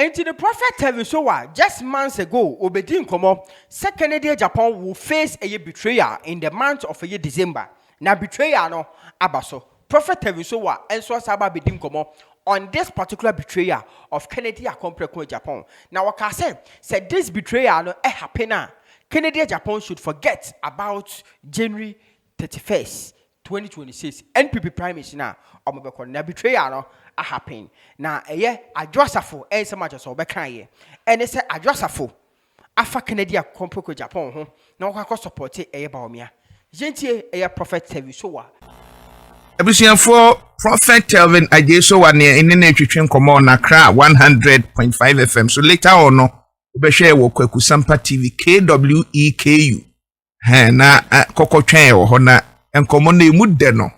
And to the prophet Telvin Sowah just months ago, Obedin Komo, second day Japan will face a betrayal in the month of a year December. Now betrayal no abaso. Prophet Telvin Sowah and so Saba Bedim Komo on this particular betrayal of Kennedy Akompreko Japan. Now what I said this betrayal no happen. Kennedy Japan should forget about January 31st, 2026. NPP Prime Minister now na betrayal no happen. Now adwasafo so much as obeka and they say adwasafo afa Kennedy Akompreko Japan ho na wakọ support baomia. Gentie Prophet Telvin Sowah. For Prophet Telvin Sowah near in the twetwe nkomo na Accra 100.5 FM. So later on no we share wo Kwaku Sampa TV KWEKU. Na kokotwen wo ho na nkomo na emu de no.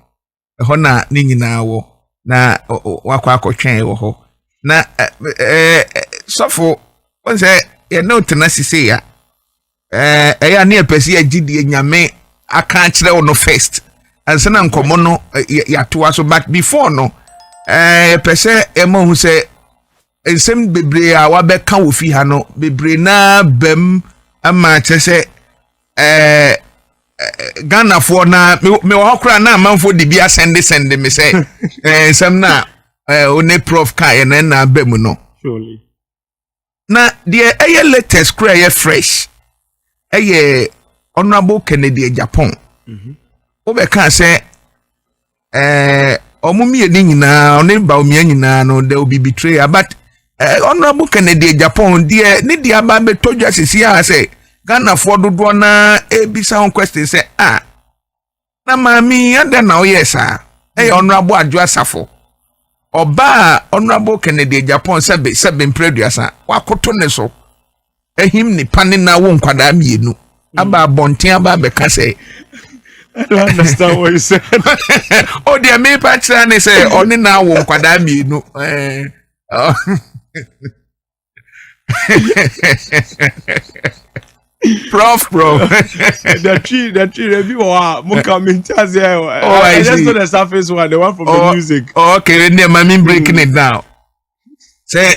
Ho na ni nyina wo na wakọ akotwen wo ho. Na sofo won say ye no tenasise ya. Ya na pese agidi nyame aka kire wo no first. And sana nkomo no yatoa so but before no pese emo hu se ensem bebre a wabeka wo fi ha no bebre na bam ama chese Ghana for na me wo kra na manfo de bia send me say ensem na one prof kai na bam no surely na the latest kra fresh honorable Kennedy Japan Obeka say omumi ni nyina oni ba omi nyina no there will be betrayal but honorable Kennedy Japan there ni dia ba betodwa sisi a say Ghana for dodo na ebisa on question say na mami ande na oyesa honorable adwasafo oba honorable Kennedy Japan sebe mpreduasa wakoto ne so ehim ni pane na wo nkwada mienu aba bonten aba beka say I don't understand what you said. Oh, dear, me patron is only now won't quite me. No, Prof. The tree review or Mukamintas. Oh, I just see. saw the surface one, the one from the music. Okay, then my mean breaking it down. Say,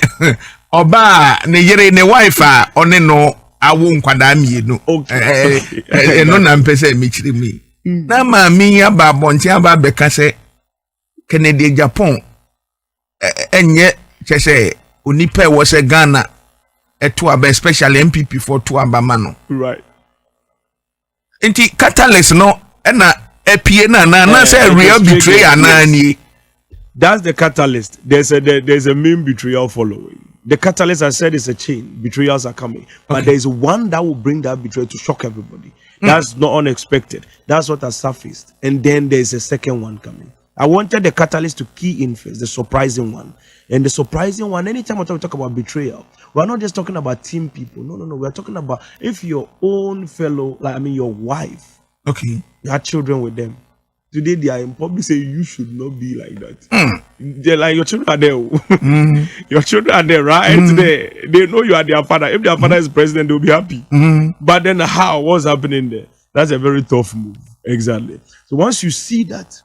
Oba, ne wife, only no, I won't quite me. No, okay, no, I'm person me. Na mami aba bonti aba beka se Kennedy Japan enye chese onipa wo se Ghana eto aba especially MPP for to aba mano right enti catalyst no na apie na say real betrayal na ni. That's the catalyst. There's a main betrayal following. The catalyst, I said, is a chain. Betrayals are coming. But there's one that will bring that betrayal to shock everybody. That's not unexpected. That's what has surfaced. And then there's a second one coming. I wanted the catalyst to key in first, the surprising one. And the surprising one, anytime we talk about betrayal, we're not just talking about team people. No. We're talking about if your own fellow, your wife, okay, you had children with them. Today they are in public saying you should not be like that. They're like, your children are there. Your children are there, right? They know you are their father. If their father is president, they'll be happy. But then what's happening there? That's a very tough move. Exactly. So once you see that,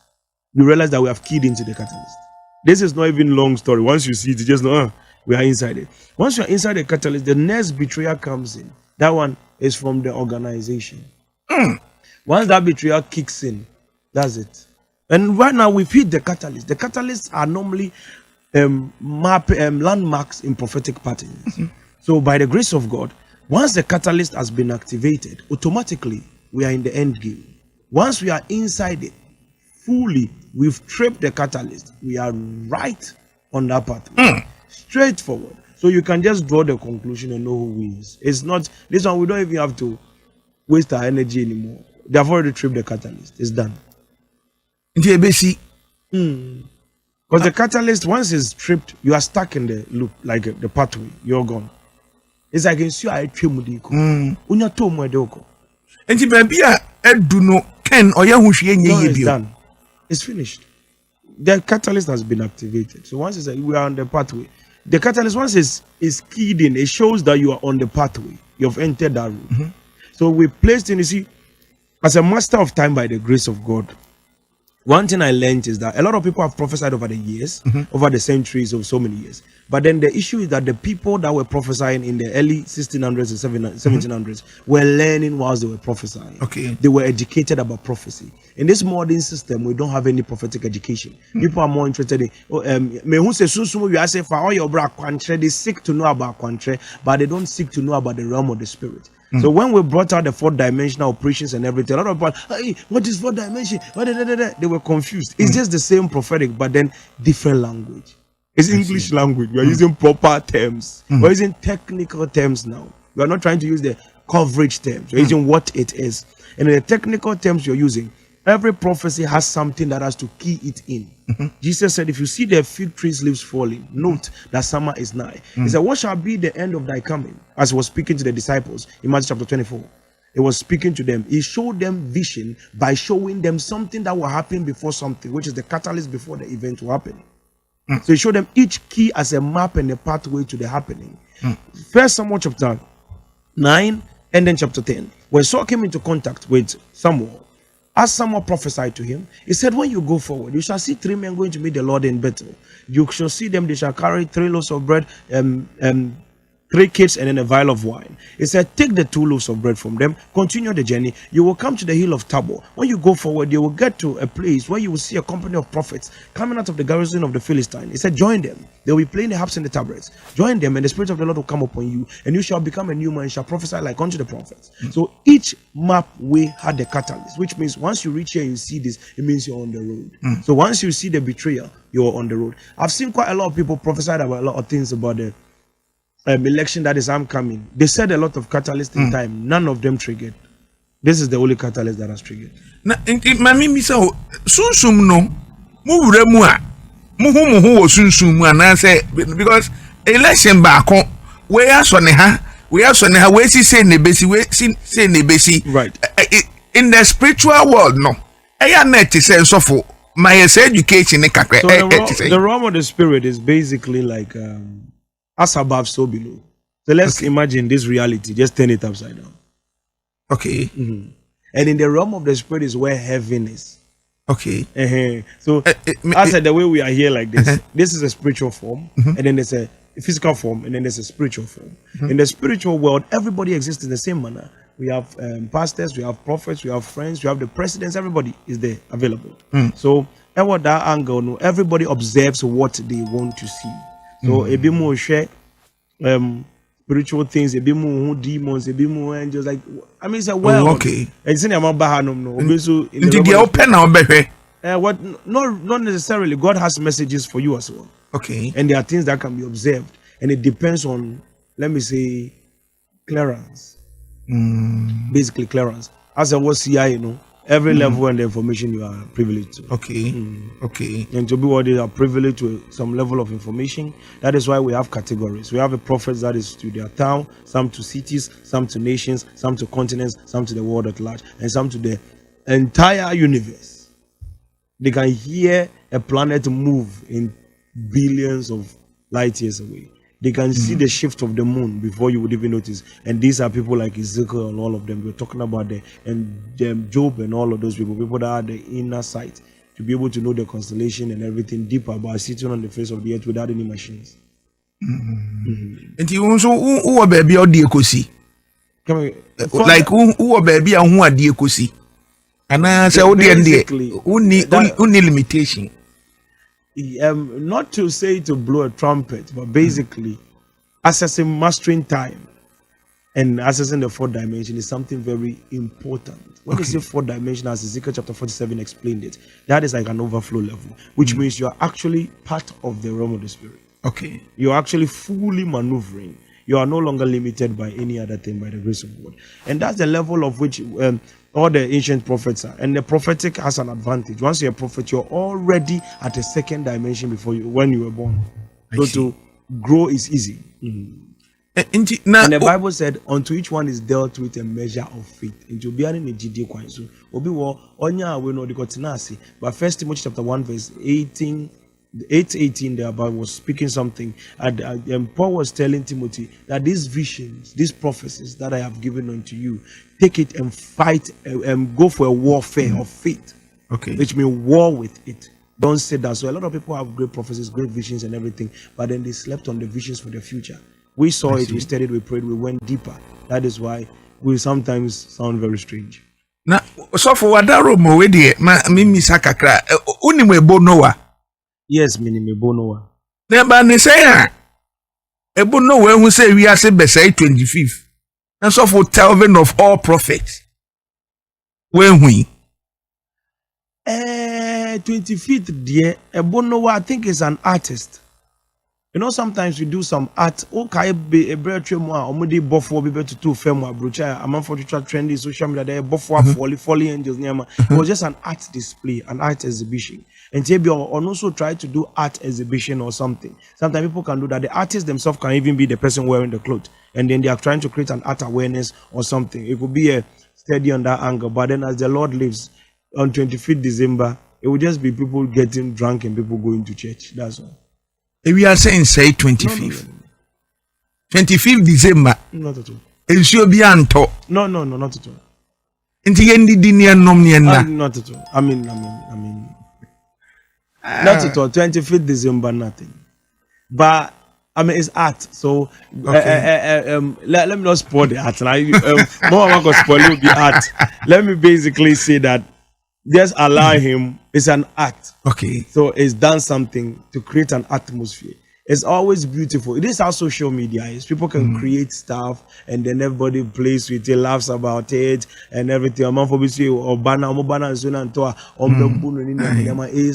you realize that we have keyed into the catalyst. This is not even long story. Once you see it, you just know we are inside it. Once you're inside the catalyst, the next betrayal comes in. That one is from the organization. Once that betrayal kicks in, that's it. And right now we've hit the catalyst. The catalysts are normally landmarks in prophetic patterns. So by the grace of God, once the catalyst has been activated, automatically we are in the end game. Once we are inside it fully, we've tripped the catalyst. We are right on that path. Straightforward. So you can just draw the conclusion and know who wins. It's not this one. We don't even have to waste our energy anymore. They have already tripped the catalyst. It's done. Because the catalyst, once it's tripped, you are stuck in the loop, like the pathway. You're gone. It's like in I it's done. It's finished. The catalyst has been activated. So once we are on the pathway, the catalyst once is keyed in, it shows that you are on the pathway. You've entered that route. So we placed in, you see, as a master of time by the grace of God, one thing I learned is that a lot of people have prophesied over the years, over the centuries of so many years. But then the issue is that the people that were prophesying in the early 1600s and 1700s were learning whilst they were prophesying. Okay. They were educated about prophecy. In this modern system, we don't have any prophetic education. People are more interested in, they seek to know about country, but they don't seek to know about the realm of the spirit. So when we brought out the fourth dimensional operations and everything, a lot of people, hey, what is fourth dimension? They were confused. It's just the same prophetic, but then different language. It's English language. We are using proper terms. We're using technical terms now. We are not trying to use the coverage terms. We're using what it is. And in the technical terms you're using, every prophecy has something that has to key it in. Jesus said, if you see the fig tree's leaves falling, note that summer is nigh. He said, what shall be the end of thy coming? As he was speaking to the disciples in Matthew chapter 24. He was speaking to them. He showed them vision by showing them something that will happen before something, which is the catalyst before the event will happen. So he showed them each key as a map and a pathway to the happening. First Samuel chapter 9 and then chapter 10. When Saul came into contact with Samuel, as Samuel prophesied to him, he said, when you go forward, you shall see 3 men going to meet the Lord in battle. You shall see them, they shall carry 3 loaves of bread, 3 kids, and then a vial of wine. He said, take the 2 loaves of bread from them, continue the journey. You will come to the hill of Tabor. When you go forward, you will get to a place where you will see a company of prophets coming out of the garrison of the Philistine. He said, join them. They will be playing the harps and the tabrets. Join them, and the Spirit of the Lord will come upon you, and you shall become a new man and shall prophesy like unto the prophets. So each map way had the catalyst, which means once you reach here and you see this, it means you're on the road. So once you see the betrayal, you're on the road. I've seen quite a lot of people prophesied about a lot of things about the election that is coming. They said a lot of catalysts in time. None of them triggered. This is the only catalyst that has triggered. Na mami mi say sunsum no mu wura mu a mu hu wo sunsum mu na say because election ba kon we aso ne ha we say ne besi we say ne besi. Right. In the spiritual world no eya na ti say sofo my education ne kakra. So the realm of the spirit is basically like as above, so below. So let's imagine this reality. Just turn it upside down. Okay. And in the realm of the spirit is where heaven is. Okay. So I said the way we are here like this, this is a spiritual form, and then there's a physical form, and then there's a spiritual form. In the spiritual world, everybody exists in the same manner. We have pastors, we have prophets, we have friends, we have the presidents. Everybody is there available. So at what that angle, no, everybody observes what they want to see. So a bit more share spiritual things, a bit more demons, a bit more angels. Like I mean, it's a well. Okay. It's in no. Did they open our what? Not necessarily. God has messages for you as well. Okay. And there are things that can be observed, and it depends on, let me say, clearance. Basically, clearance. As I was CIA, you know, every level and the information you are privileged to. Okay. Okay. And to be what they are privileged to some level of information. That is why we have categories. We have a prophet that is to their town, some to cities, some to nations, some to continents, some to the world at large, and some to the entire universe. They can hear a planet move in billions of light years away. They can see the shift of the moon before you would even notice. And these are people like Ezekiel and all of them. We're talking about Job and all of those people that are the inner sight to be able to know the constellation and everything deeper by sitting on the face of the earth without any machines. And you also who baby or dear kosi. Like who baby and who are dear kosi. And I say, who need limitation. Not to say to blow a trumpet, but basically assessing mastering time and assessing the fourth dimension is something very important. When you say fourth dimension, as Ezekiel chapter 47 explained it, that is like an overflow level, which means you are actually part of the realm of the spirit. Okay. You are actually fully maneuvering. You are no longer limited by any other thing by the grace of God. And that's the level of which all the ancient prophets are. And the prophetic has an advantage. Once you're a prophet, you're already at a second dimension when you were born. So to grow is easy. And the Bible said, unto each one is dealt with a measure of faith. Into bearing a GD coin. So obi wo onya we no the but 1 Timothy chapter 1 verse 18. 8:18 there about was speaking something, and Paul was telling Timothy that these visions, these prophecies that I have given unto you, take it and fight and go for a warfare of faith. Okay. Which means war with it. Don't say that. So a lot of people have great prophecies, great visions and everything, but then they slept on the visions for the future. We saw it, we studied, we prayed, we went deeper. That is why we sometimes sound very strange. Na so for wadaro mo we de ma mimisa kakra unim ebo Noah. Yes, minimum Noah. Na ba ne say a ebo Noah hu say wi ase be say 25th. And so for Telvin of all prophets. When we 25th dear Ebo Noah, I think is an artist. You know, sometimes we do some art. Okay, be a bread trim or mudi buffo be to two femo brucha. I'm for trendy social media. There buffo folly angels near. It was just an art display, an art exhibition. And maybe or also try to do art exhibition or something. Sometimes people can do that. The artists themselves can even be the person wearing the clothes, and then they are trying to create an art awareness or something. It could be a study on that angle. But then, as the Lord lives, on 25th December, it will just be people getting drunk and people going to church. That's all. We are saying say 25th. 25th December. Not at all. Ensuo bi anto. No, not at all. Nti yendi di ne nom ne na. Not at all. I mean. Not at all. 25th December, nothing. But I mean, it's art. So let me not spoil the art. More I'm going to spoil will be art. Let me basically say that just allow him. It's an act. Okay. So it's done something to create an atmosphere. It's always beautiful. It is how social media is. People can create stuff and then everybody plays with it, laughs about it and everything. Is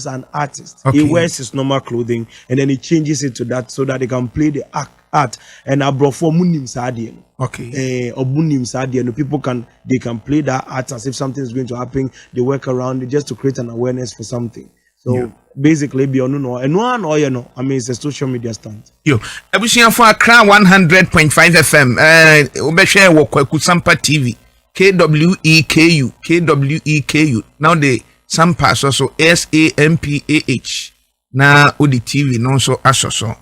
an artist. Okay. He wears his normal clothing and then he changes it to that so that he can play the art. And I brought for munim sadien. Okay. People can play that art as if something is going to happen. They work around it just to create an awareness for something. So basically, be on no, and one or you know, I mean, it's a social media stunt. Yo, ebusian for Accra 100.5 FM. Obeshare wo Kwaku Sampa TV. KWEKU. Now the Sampa so SAMPAH. Na odi TV no so asoso.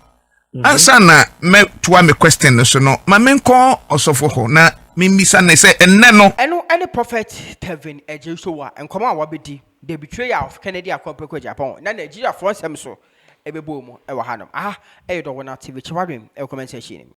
Ansa na me toa me question so no. Ma menko osofo ho na mimbisa na say enne no. Any prophet Telvin Sowah and come on wabedi. The betrayal of Kennedy Akopeko Japan. Na Nigeria for some so ebebo mu e wa hanom. Dowona TV chwadwem e comment section.